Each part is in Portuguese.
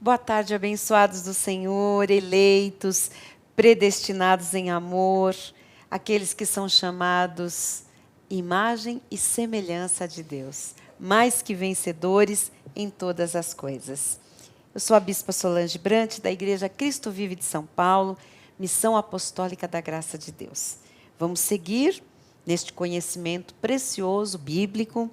Boa tarde, abençoados do Senhor, eleitos, predestinados em amor, aqueles que são chamados imagem e semelhança de Deus, mais que vencedores em todas as coisas. Eu sou a Bispa Solange Brant, da Igreja Cristo Vive de São Paulo, Missão Apostólica da Graça de Deus. Vamos seguir neste conhecimento precioso, bíblico,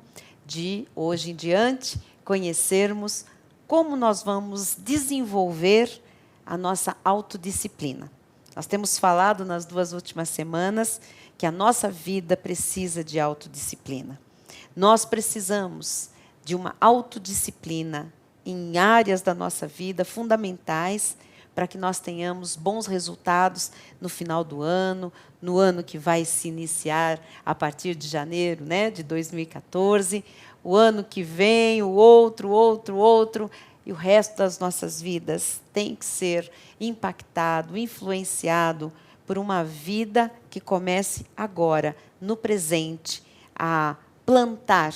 de hoje em diante, conhecermos como nós vamos desenvolver a nossa autodisciplina. Nós temos falado nas 2 últimas semanas que a nossa vida precisa de autodisciplina. Nós precisamos de uma autodisciplina em áreas da nossa vida fundamentais para que nós tenhamos bons resultados no final do ano, no ano que vai se iniciar a partir de janeiro, de 2014, o ano que vem, o outro, e o resto das nossas vidas tem que ser impactado, influenciado por uma vida que comece agora, no presente, a plantar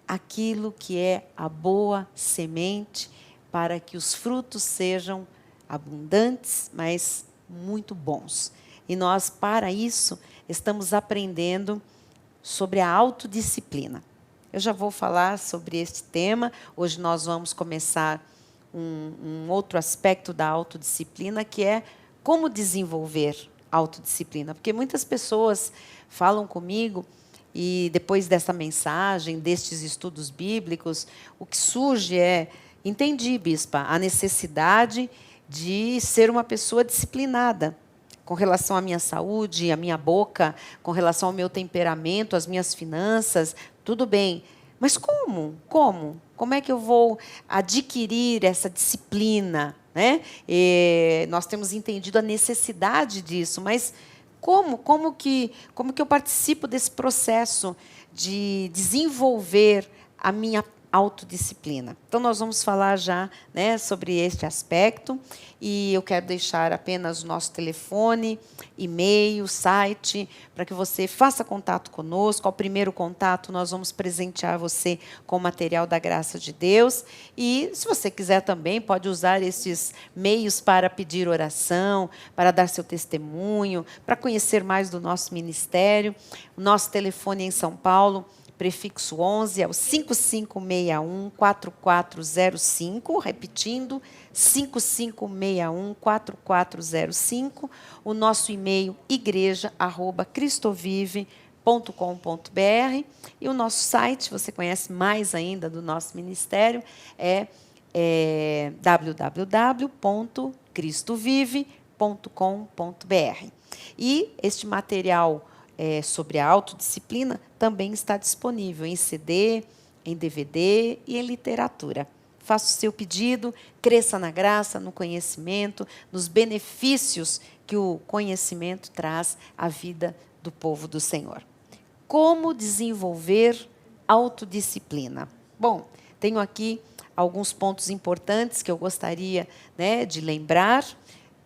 aquilo que é a boa semente para que os frutos sejam abundantes, mas muito bons. E nós, para isso, estamos aprendendo sobre a autodisciplina. Eu já vou falar sobre este tema. Hoje nós vamos começar um outro aspecto da autodisciplina, que é como desenvolver autodisciplina. Porque muitas pessoas falam comigo e depois dessa mensagem, destes estudos bíblicos, o que surge é: entendi, bispa, a necessidade de ser uma pessoa disciplinada com relação à minha saúde, à minha boca, com relação ao meu temperamento, às minhas finanças, tudo bem. Mas como? Como é que eu vou adquirir essa disciplina? Nós temos entendido a necessidade disso, mas como que eu participo desse processo de desenvolver a minha autodisciplina? Então, nós vamos falar já sobre este aspecto, e eu quero deixar apenas o nosso telefone, e-mail, site, para que você faça contato conosco. Ao primeiro contato, nós vamos presentear você com o material da graça de Deus, e se você quiser também, pode usar esses meios para pedir oração, para dar seu testemunho, para conhecer mais do nosso ministério. O nosso telefone em São Paulo, prefixo 11, é o 5561-4405, repetindo, 5561-4405, o nosso e-mail, igreja@cristovive.com.br, e o nosso site, você conhece mais ainda do nosso ministério, é www.cristovive.com.br. E este material sobre a autodisciplina também está disponível em CD, em DVD e em literatura. Faça o seu pedido, cresça na graça, no conhecimento, nos benefícios que o conhecimento traz à vida do povo do Senhor. Como desenvolver autodisciplina? Bom, tenho aqui alguns pontos importantes que eu gostaria de lembrar,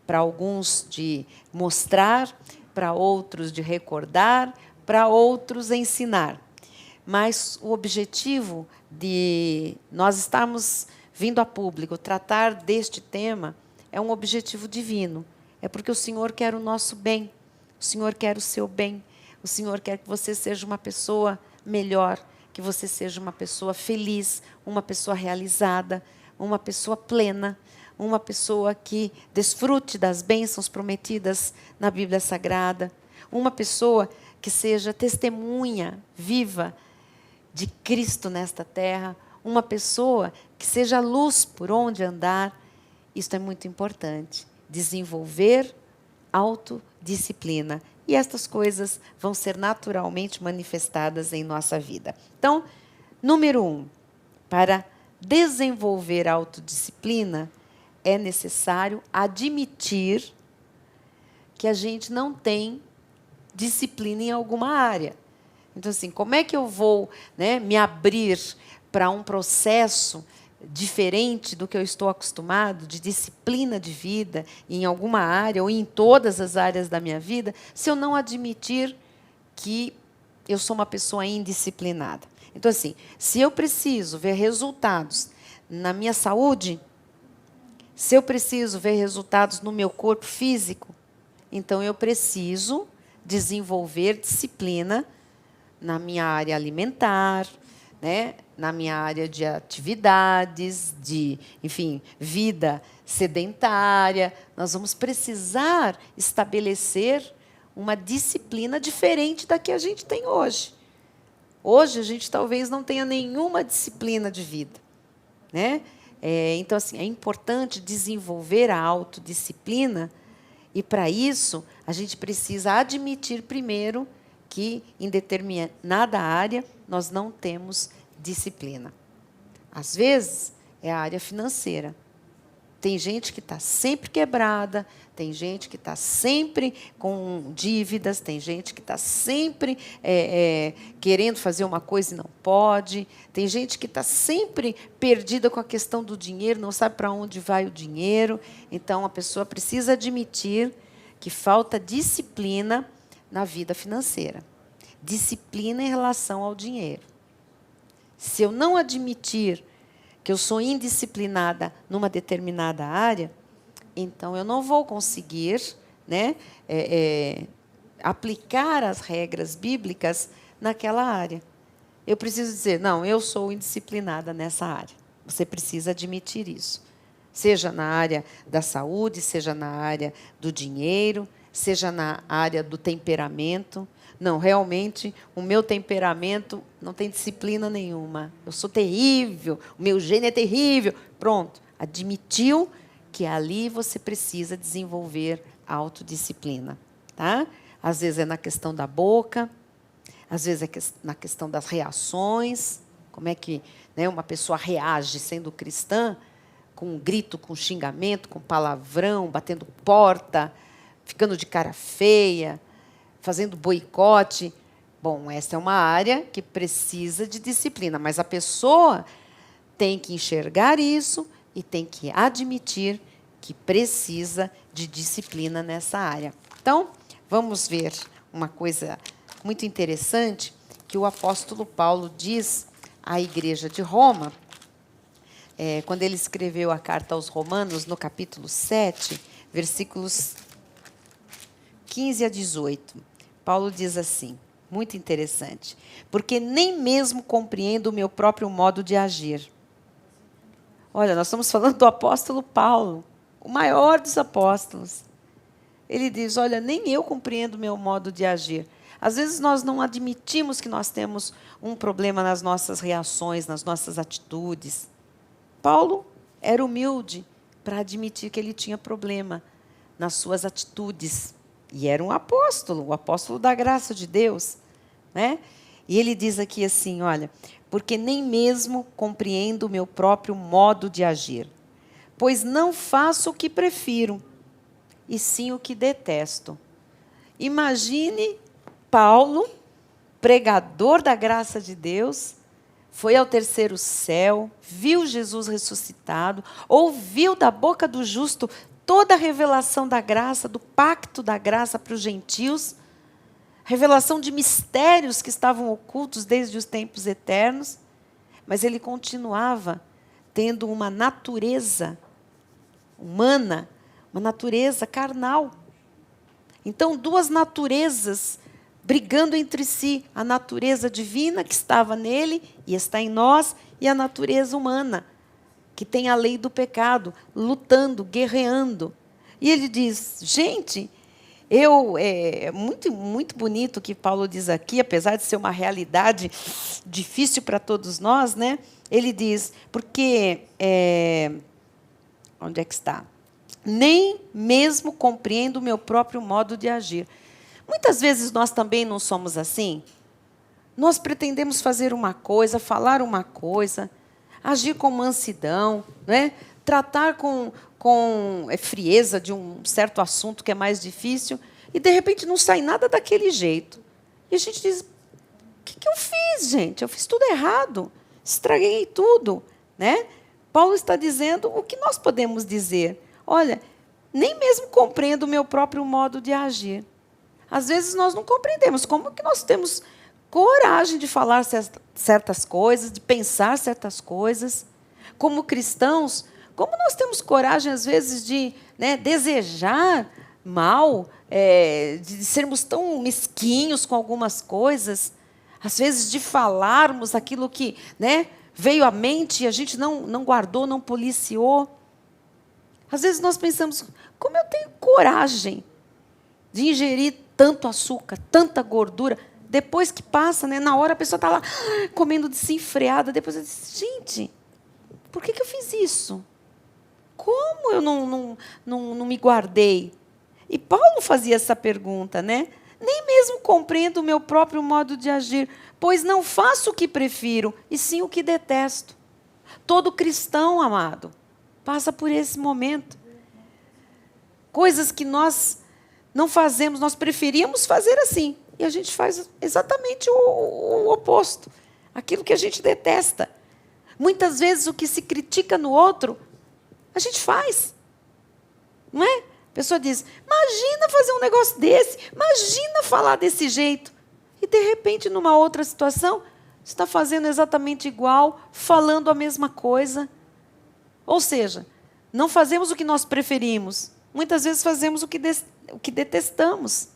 para alguns de mostrar, para outros de recordar, para outros ensinar. Mas o objetivo de nós estarmos vindo a público tratar deste tema é um objetivo divino. É porque o Senhor quer o nosso bem, o Senhor quer o seu bem, o Senhor quer que você seja uma pessoa melhor, que você seja uma pessoa feliz, uma pessoa realizada, uma pessoa plena, uma pessoa que desfrute das bênçãos prometidas na Bíblia Sagrada, uma pessoa que seja testemunha viva de Cristo nesta terra, uma pessoa que seja luz por onde andar. Isto é muito importante, desenvolver autodisciplina. E estas coisas vão ser naturalmente manifestadas em nossa vida. Então, número 1, para desenvolver autodisciplina, é necessário admitir que a gente não tem disciplina em alguma área. Então, assim, como é que eu vou me abrir para um processo diferente do que eu estou acostumado, de disciplina de vida, em alguma área ou em todas as áreas da minha vida, se eu não admitir que eu sou uma pessoa indisciplinada? Então, assim, se eu preciso ver resultados na minha saúde, Se eu preciso ver resultados no meu corpo físico, então eu preciso desenvolver disciplina na minha área alimentar, né? Na minha área de atividades, de, enfim, vida sedentária. Nós vamos precisar estabelecer uma disciplina diferente da que a gente tem hoje. Hoje a gente talvez não tenha nenhuma disciplina de vida, né? Então, assim, é importante desenvolver a autodisciplina e, para isso, a gente precisa admitir primeiro que, em determinada área, nós não temos disciplina. Às vezes, é a área financeira. Tem gente que está sempre quebrada, tem gente que está sempre com dívidas, tem gente que está sempre querendo fazer uma coisa e não pode, tem gente que está sempre perdida com a questão do dinheiro, não sabe para onde vai o dinheiro. Então, a pessoa precisa admitir que falta disciplina na vida financeira. Disciplina em relação ao dinheiro. Se eu não admitir que eu sou indisciplinada numa determinada área, então eu não vou conseguir, né, aplicar as regras bíblicas naquela área. Eu preciso dizer, não, eu sou indisciplinada nessa área. Você precisa admitir isso. Seja na área da saúde, seja na área do dinheiro, seja na área do temperamento. Não, realmente, o meu temperamento não tem disciplina nenhuma. Eu sou terrível, o meu gênio é terrível. Pronto, admitiu que ali você precisa desenvolver autodisciplina. Tá? Às vezes é na questão da boca, às vezes é na questão das reações. Como é que, né, uma pessoa reage sendo cristã, com um grito, com xingamento, com palavrão, batendo porta, ficando de cara feia, fazendo boicote. Bom, essa é uma área que precisa de disciplina, mas a pessoa tem que enxergar isso e tem que admitir que precisa de disciplina nessa área. Então, vamos ver uma coisa muito interessante que o apóstolo Paulo diz à igreja de Roma, quando ele escreveu a carta aos Romanos, no capítulo 7, versículos 15 a 18. Paulo diz assim, muito interessante, porque nem mesmo compreendo o meu próprio modo de agir. Olha, nós estamos falando do apóstolo Paulo, o maior dos apóstolos. Ele diz, olha, nem eu compreendo o meu modo de agir. Às vezes nós não admitimos que nós temos um problema nas nossas reações, nas nossas atitudes. Paulo era humilde para admitir que ele tinha problema nas suas atitudes. E era um apóstolo, o apóstolo da graça de Deus, né? E ele diz aqui assim, olha, porque nem mesmo compreendo o meu próprio modo de agir, pois não faço o que prefiro, e sim o que detesto. Imagine Paulo, pregador da graça de Deus, foi ao terceiro céu, viu Jesus ressuscitado, ouviu da boca do justo toda a revelação da graça, do pacto da graça para os gentios, revelação de mistérios que estavam ocultos desde os tempos eternos, mas ele continuava tendo uma natureza humana, uma natureza carnal. Então, duas naturezas brigando entre si, a natureza divina que estava nele e está em nós, e a natureza humana, que tem a lei do pecado, lutando, guerreando. E ele diz, gente, é muito bonito o que Paulo diz aqui, apesar de ser uma realidade difícil para todos nós, né? Ele diz, porque, onde é que está? Nem mesmo compreendo o meu próprio modo de agir. Muitas vezes nós também não somos assim. Nós pretendemos fazer uma coisa, falar uma coisa, agir com mansidão, né? Tratar com frieza de um certo assunto que é mais difícil, e, de repente, não sai nada daquele jeito. E a gente diz, o que eu fiz, gente? Eu fiz tudo errado, estraguei tudo. Né? Paulo está dizendo o que nós podemos dizer. Olha, nem mesmo compreendo o meu próprio modo de agir. Às vezes nós não compreendemos como que nós temos coragem de falar certas coisas, de pensar certas coisas. Como cristãos, Como nós temos coragem, às vezes, de, né, desejar mal, de sermos tão mesquinhos com algumas coisas, às vezes de falarmos aquilo que, né, veio à mente e a gente não guardou, não policiou. Às vezes nós pensamos, como eu tenho coragem de ingerir tanto açúcar, tanta gordura, depois que passa, né, na hora a pessoa está lá comendo desenfreada, depois eu disse, gente, por que eu fiz isso? Como eu não me guardei? E Paulo fazia essa pergunta, né? Nem mesmo compreendo o meu próprio modo de agir, pois não faço o que prefiro, e sim o que detesto. Todo cristão, amado, passa por esse momento. Coisas que nós não fazemos, nós preferíamos fazer assim. E a gente faz exatamente o oposto. Aquilo que a gente detesta. Muitas vezes o que se critica no outro, a gente faz. Não é? A pessoa diz, imagina fazer um negócio desse, imagina falar desse jeito. E, de repente, numa outra situação, você está fazendo exatamente igual, falando a mesma coisa. Ou seja, não fazemos o que nós preferimos. Muitas vezes fazemos o que detestamos.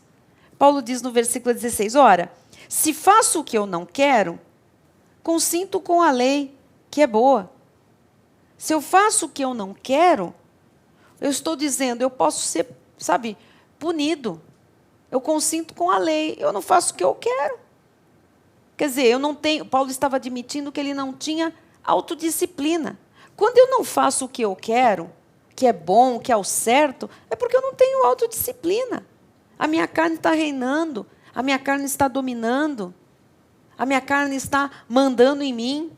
Paulo diz no versículo 16, ora, se faço o que eu não quero, consinto com a lei, que é boa. Se eu faço o que eu não quero, eu estou dizendo, eu posso ser, sabe, punido. Eu consinto com a lei, eu não faço o que eu quero. Quer dizer, eu não tenho, Paulo estava admitindo que ele não tinha autodisciplina. Quando eu não faço o que eu quero, que é bom, que é o certo, é porque eu não tenho autodisciplina. A minha carne está reinando, a minha carne está dominando, a minha carne está mandando em mim.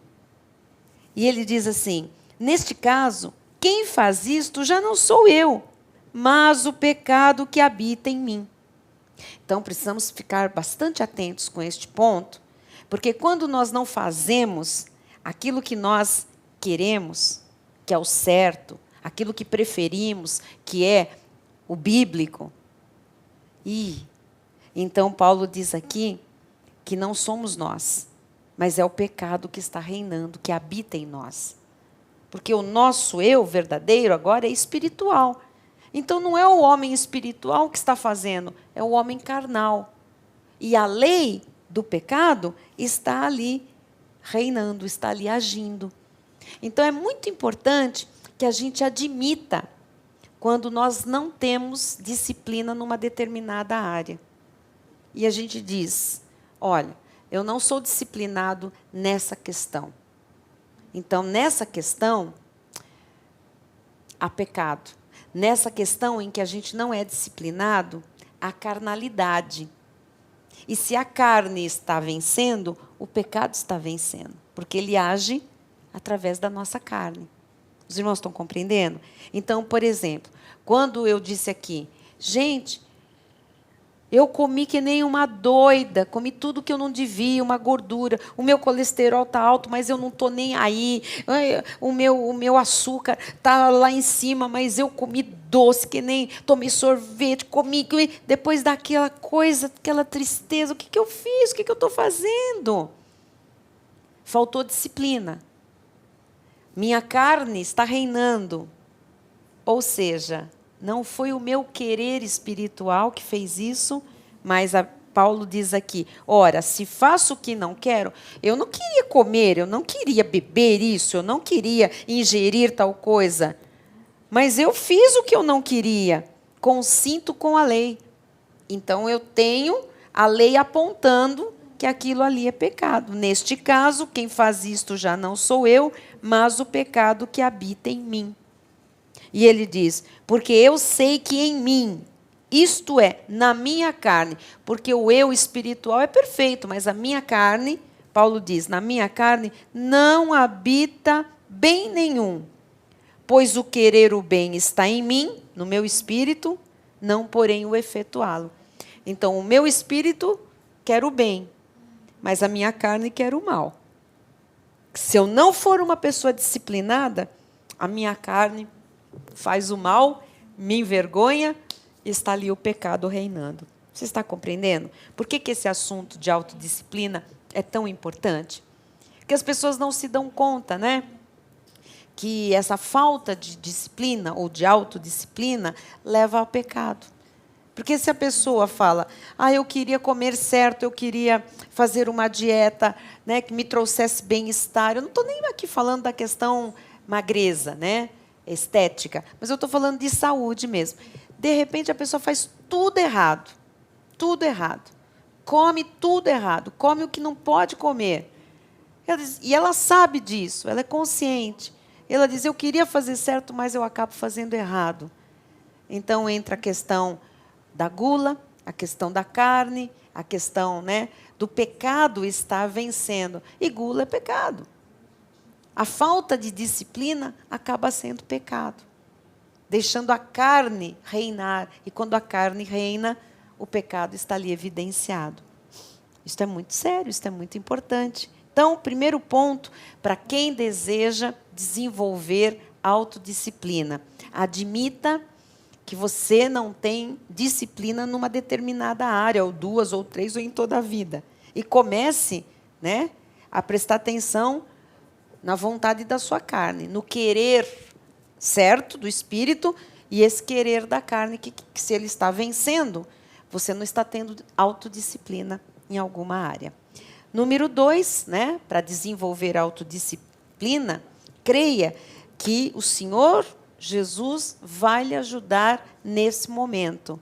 E ele diz assim, neste caso, quem faz isto já não sou eu, mas o pecado que habita em mim. Então, precisamos ficar bastante atentos com este ponto, porque quando nós não fazemos aquilo que nós queremos, que é o certo, aquilo que preferimos, que é o bíblico, então Paulo diz aqui que não somos nós, mas é o pecado que está reinando, que habita em nós. Porque o nosso eu verdadeiro agora é espiritual. Então não é o homem espiritual que está fazendo, é o homem carnal. E a lei do pecado está ali reinando, está ali agindo. Então é muito importante que a gente admita quando nós não temos disciplina numa determinada área. E a gente diz, olha, eu não sou disciplinado nessa questão. Então, nessa questão, há pecado. Nessa questão em que a gente não é disciplinado, há carnalidade. E se a carne está vencendo, o pecado está vencendo. Porque ele age através da nossa carne. Os irmãos estão compreendendo? Então, por exemplo, quando eu disse aqui, gente, eu comi que nem uma doida, comi tudo que eu não devia, uma gordura, o meu colesterol está alto, mas eu não estou nem aí, o meu açúcar está lá em cima, mas eu comi doce, que nem tomei sorvete, comi, depois daquela coisa, aquela tristeza, o que eu fiz, o que eu estou fazendo? Faltou disciplina. Minha carne está reinando, ou seja, não foi o meu querer espiritual que fez isso, mas Paulo diz aqui, ora, se faço o que não quero, eu não queria comer, eu não queria beber isso, eu não queria ingerir tal coisa, mas eu fiz o que eu não queria, consinto com a lei. Então eu tenho a lei apontando que aquilo ali é pecado. Neste caso, quem faz isto já não sou eu, mas o pecado que habita em mim. E ele diz, porque eu sei que em mim, isto é, na minha carne, porque o eu espiritual é perfeito, mas a minha carne, Paulo diz, na minha carne não habita bem nenhum, pois o querer o bem está em mim, no meu espírito, não porém o efetuá-lo. Então, o meu espírito quer o bem, mas a minha carne quer o mal. Se eu não for uma pessoa disciplinada, a minha carne faz o mal, me envergonha, e está ali o pecado reinando. Você está compreendendo? Por que esse assunto de autodisciplina é tão importante? Porque as pessoas não se dão conta, né? que essa falta de disciplina ou de autodisciplina leva ao pecado. Porque se a pessoa fala, eu queria comer certo, eu queria fazer uma dieta, né, que me trouxesse bem-estar. Eu não estou nem aqui falando da questão magreza, né, estética, mas eu estou falando de saúde mesmo. De repente a pessoa faz tudo errado. Tudo errado. Come tudo errado. Come o que não pode comer. E ela sabe disso, ela é consciente. Ela diz, eu queria fazer certo, mas eu acabo fazendo errado. Então entra a questão da gula, a questão da carne, a questão, né, do pecado estar vencendo. E gula é pecado. A falta de disciplina acaba sendo pecado, deixando a carne reinar. E quando a carne reina, o pecado está ali evidenciado. Isso é muito sério, isso é muito importante. Então, o primeiro ponto, para quem deseja desenvolver autodisciplina, admita que você não tem disciplina numa determinada área, ou 2, ou 3, ou em toda a vida. E comece, né, a prestar atenção na vontade da sua carne, no querer certo do espírito e esse querer da carne, que se ele está vencendo, você não está tendo autodisciplina em alguma área. Número 2, né, para desenvolver autodisciplina, creia que o Senhor Jesus vai lhe ajudar nesse momento.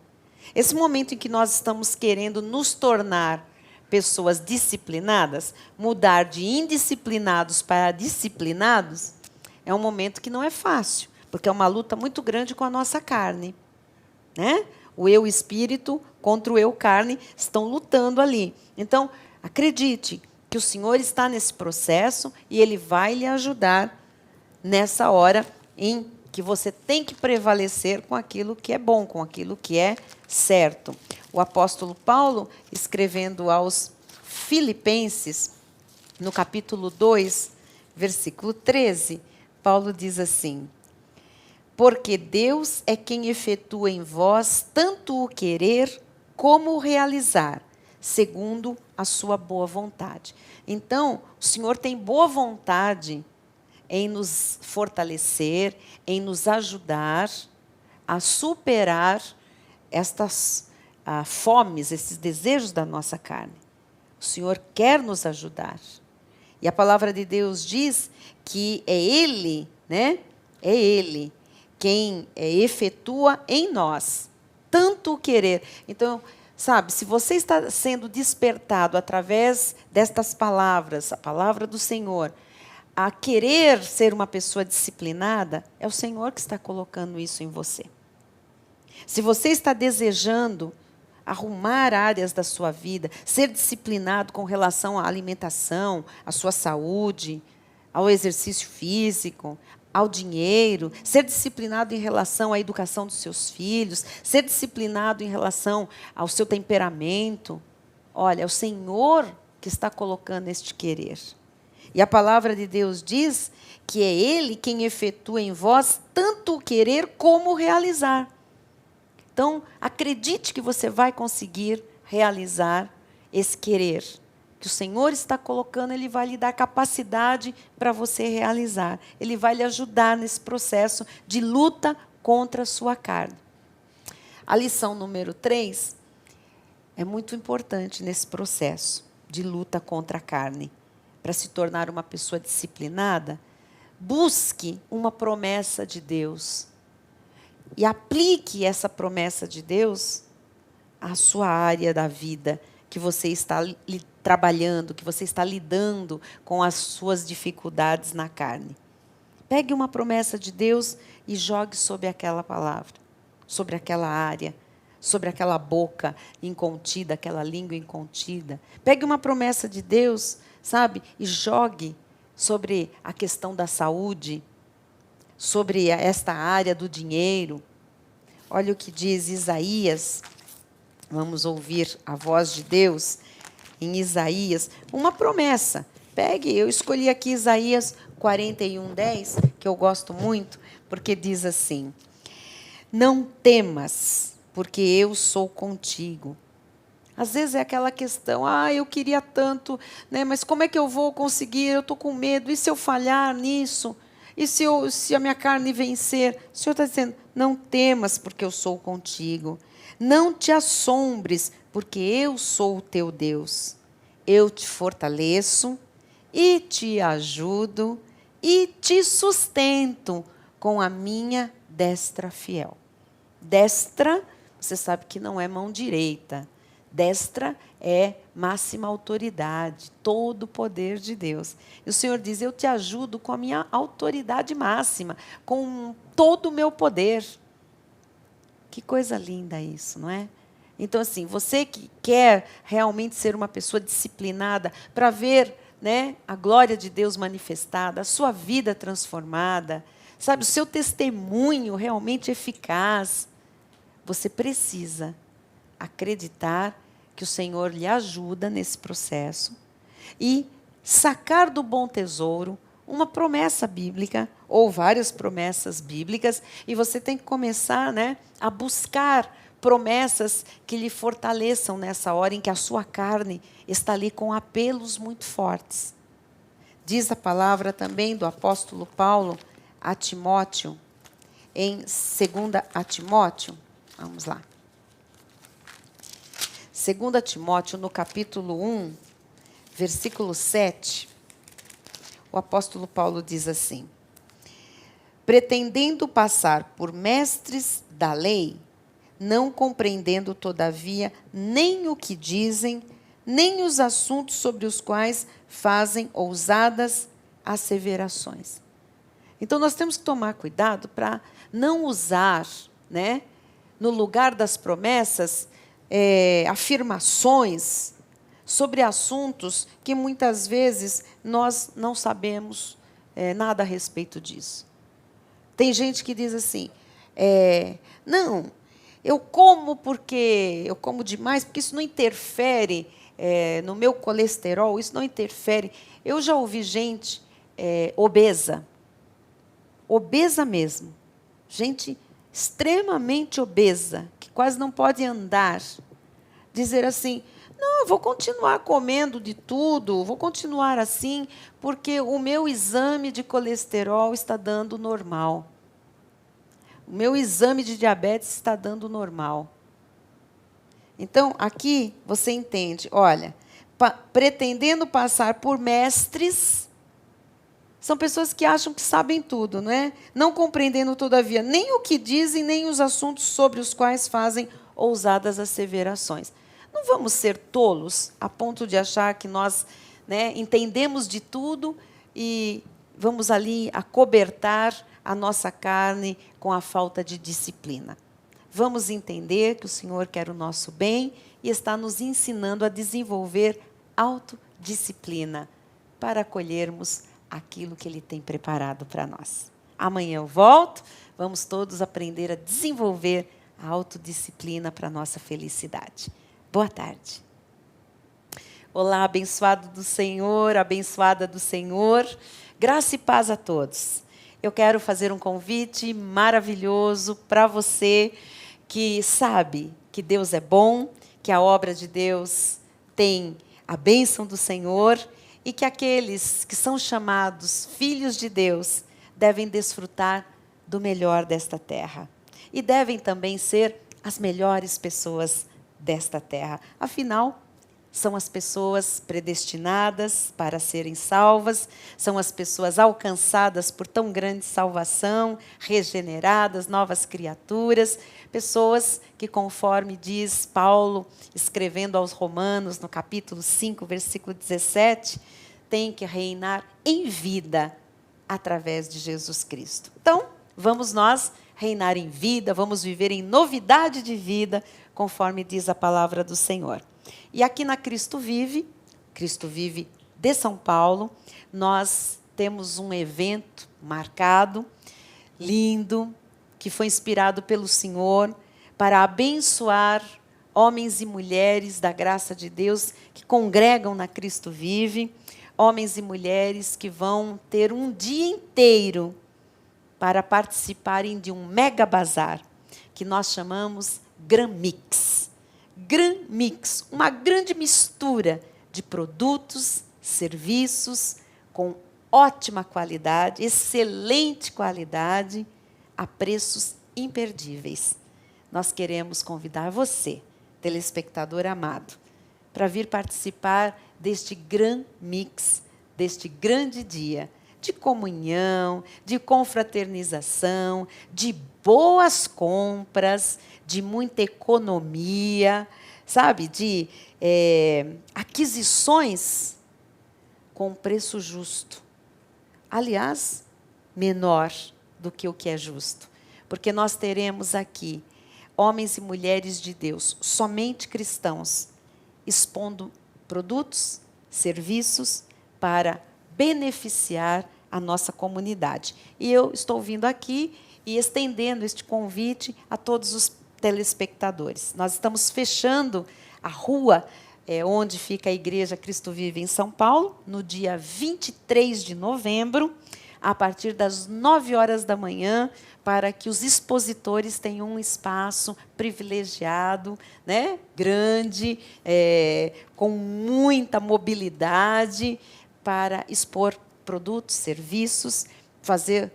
Esse momento em que nós estamos querendo nos tornar pessoas disciplinadas, mudar de indisciplinados para disciplinados, é um momento que não é fácil, porque é uma luta muito grande com a nossa carne, né? O eu espírito contra o eu carne estão lutando ali. Então, acredite que o Senhor está nesse processo e Ele vai lhe ajudar nessa hora em que você tem que prevalecer com aquilo que é bom, com aquilo que é certo. O apóstolo Paulo, escrevendo aos Filipenses, no capítulo 2, versículo 13, Paulo diz assim: porque Deus é quem efetua em vós tanto o querer como o realizar, segundo a sua boa vontade. Então, o Senhor tem boa vontade em nos fortalecer, em nos ajudar a superar estas fomes, esses desejos da nossa carne. O Senhor quer nos ajudar. E a palavra de Deus diz que é Ele, né? É Ele quem efetua em nós tanto o querer. Então, sabe, se você está sendo despertado através destas palavras, a palavra do Senhor, a querer ser uma pessoa disciplinada, é o Senhor que está colocando isso em você. Se você está desejando arrumar áreas da sua vida, ser disciplinado com relação à alimentação, à sua saúde, ao exercício físico, ao dinheiro, ser disciplinado em relação à educação dos seus filhos, ser disciplinado em relação ao seu temperamento, olha, é o Senhor que está colocando este querer. E a palavra de Deus diz que é Ele quem efetua em vós tanto o querer como o realizar. Então, acredite que você vai conseguir realizar esse querer. Que o Senhor está colocando, Ele vai lhe dar capacidade para você realizar. Ele vai lhe ajudar nesse processo de luta contra a sua carne. A lição número 3 é muito importante nesse processo de luta contra a carne. Para se tornar uma pessoa disciplinada, busque uma promessa de Deus e aplique essa promessa de Deus à sua área da vida, que você está trabalhando, que você está lidando com as suas dificuldades na carne. Pegue uma promessa de Deus e jogue sobre aquela palavra, sobre aquela área, sobre aquela boca incontida, aquela língua incontida. Pegue uma promessa de Deus, sabe, e jogue sobre a questão da saúde, sobre esta área do dinheiro. Olha o que diz Isaías. Vamos ouvir a voz de Deus em Isaías. Uma promessa. Pegue, eu escolhi aqui Isaías 41:10, que eu gosto muito, porque diz assim: não temas, porque eu sou contigo. Às vezes é aquela questão, eu queria tanto, né, mas como é que eu vou conseguir? Eu estou com medo, e se eu falhar nisso? E se a minha carne vencer? O Senhor está dizendo, não temas, porque eu sou contigo. Não te assombres, porque eu sou o teu Deus. Eu te fortaleço e te ajudo e te sustento com a minha destra fiel. Destra, você sabe que não é mão direita. Destra é máxima autoridade, todo o poder de Deus. E o Senhor diz, eu te ajudo com a minha autoridade máxima, com todo o meu poder. Que coisa linda isso, não é? Então, assim, você que quer realmente ser uma pessoa disciplinada para ver, né, a glória de Deus manifestada, a sua vida transformada, sabe, o seu testemunho realmente eficaz, você precisa acreditar que o Senhor lhe ajuda nesse processo e sacar do bom tesouro uma promessa bíblica ou várias promessas bíblicas, e você tem que começar, né, a buscar promessas que lhe fortaleçam nessa hora em que a sua carne está ali com apelos muito fortes. Diz a palavra também do apóstolo Paulo a Timóteo, em 2 a Timóteo, vamos lá. 2 Timóteo, no capítulo 1, versículo 7, o apóstolo Paulo diz assim: pretendendo passar por mestres da lei, não compreendendo, todavia, nem o que dizem, nem os assuntos sobre os quais fazem ousadas asseverações. Então, nós temos que tomar cuidado para não usar, né, no lugar das promessas, afirmações sobre assuntos que muitas vezes nós não sabemos nada a respeito disso. Tem gente que diz assim, não, eu como porque eu como demais, porque isso não interfere no meu colesterol, isso não interfere. Eu já ouvi gente obesa mesmo, gente extremamente obesa, que quase não pode andar, dizer assim, não, eu vou continuar comendo de tudo, vou continuar assim, porque o meu exame de colesterol está dando normal. O meu exame de diabetes está dando normal. Então, aqui você entende, olha, pretendendo passar por mestres, são pessoas que acham que sabem tudo, não é? Não compreendendo, todavia, nem o que dizem, nem os assuntos sobre os quais fazem ousadas asseverações. Não vamos ser tolos a ponto de achar que nós, né, entendemos de tudo e vamos ali acobertar a nossa carne com a falta de disciplina. Vamos entender que o Senhor quer o nosso bem e está nos ensinando a desenvolver autodisciplina para colhermos aquilo que Ele tem preparado para nós. Amanhã eu volto, vamos todos aprender a desenvolver a autodisciplina para a nossa felicidade. Boa tarde. Olá, abençoado do Senhor, abençoada do Senhor. Graça e paz a todos. Eu quero fazer um convite maravilhoso para você que sabe que Deus é bom, que a obra de Deus tem a bênção do Senhor e que aqueles que são chamados filhos de Deus devem desfrutar do melhor desta terra. E devem também ser as melhores pessoas desta terra. Afinal, são as pessoas predestinadas para serem salvas, são as pessoas alcançadas por tão grande salvação, regeneradas, novas criaturas, pessoas que, conforme diz Paulo, escrevendo aos Romanos, no capítulo 5, versículo 17, têm que reinar em vida através de Jesus Cristo. Então, vamos nós reinar em vida, vamos viver em novidade de vida, conforme diz a palavra do Senhor. E aqui na Cristo Vive de São Paulo, nós temos um evento marcado, lindo, que foi inspirado pelo Senhor para abençoar homens e mulheres da graça de Deus que congregam na Cristo Vive, homens e mulheres que vão ter um dia inteiro para participarem de um mega bazar, que nós chamamos Gran Mix. Gran Mix, uma grande mistura de produtos, serviços, com ótima qualidade, excelente qualidade, a preços imperdíveis. Nós queremos convidar você, telespectador amado, para vir participar deste Gran Mix, deste grande dia de comunhão, de confraternização, de boas compras, de muita economia, sabe? De aquisições com preço justo. Aliás, menor do que o que é justo. Porque nós teremos aqui homens e mulheres de Deus, somente cristãos, expondo produtos, serviços para beneficiar a nossa comunidade. E eu estou vindo aqui e estendendo este convite a todos os telespectadores. Nós estamos fechando a rua onde fica a Igreja Cristo Vive em São Paulo, no dia 23 de novembro, a partir das 9 horas da manhã, para que os expositores tenham um espaço privilegiado, né, grande, com muita mobilidade, para expor produtos, serviços, fazer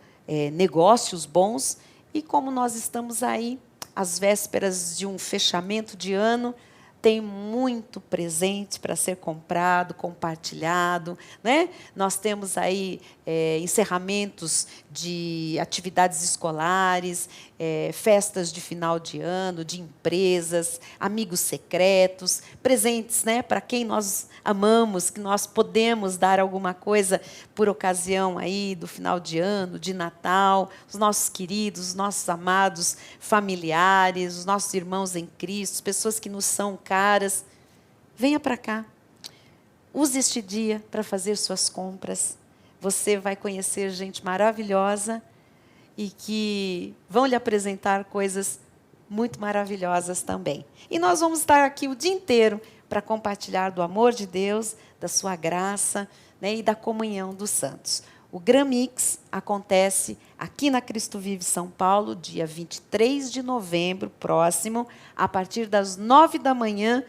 negócios bons. E como nós estamos aí, às vésperas de um fechamento de ano, tem muito presente para ser comprado, compartilhado, né? Nós temos aí encerramentos de atividades escolares, festas de final de ano, de empresas, amigos secretos, presentes, né, para quem nós amamos, que nós podemos dar alguma coisa por ocasião aí do final de ano, de Natal, os nossos queridos, os nossos amados familiares, os nossos irmãos em Cristo, pessoas que nos são caras. Venha para cá. Use este dia para fazer suas compras. Você vai conhecer gente maravilhosa e que vão lhe apresentar coisas muito maravilhosas também. E nós vamos estar aqui o dia inteiro para compartilhar do amor de Deus, da sua graça, né, e da comunhão dos santos. O Gran Mix acontece aqui na Cristo Vive São Paulo, dia 23 de novembro, próximo, a partir das 9 da manhã,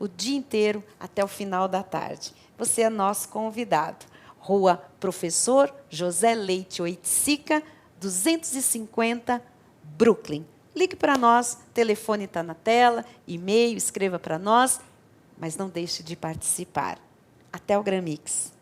o dia inteiro até o final da tarde. Você é nosso convidado. Rua Professor José Leite Oiticica, 250, Brooklyn. Ligue para nós, o telefone está na tela, e-mail, escreva para nós, mas não deixe de participar. Até o Gran Mix.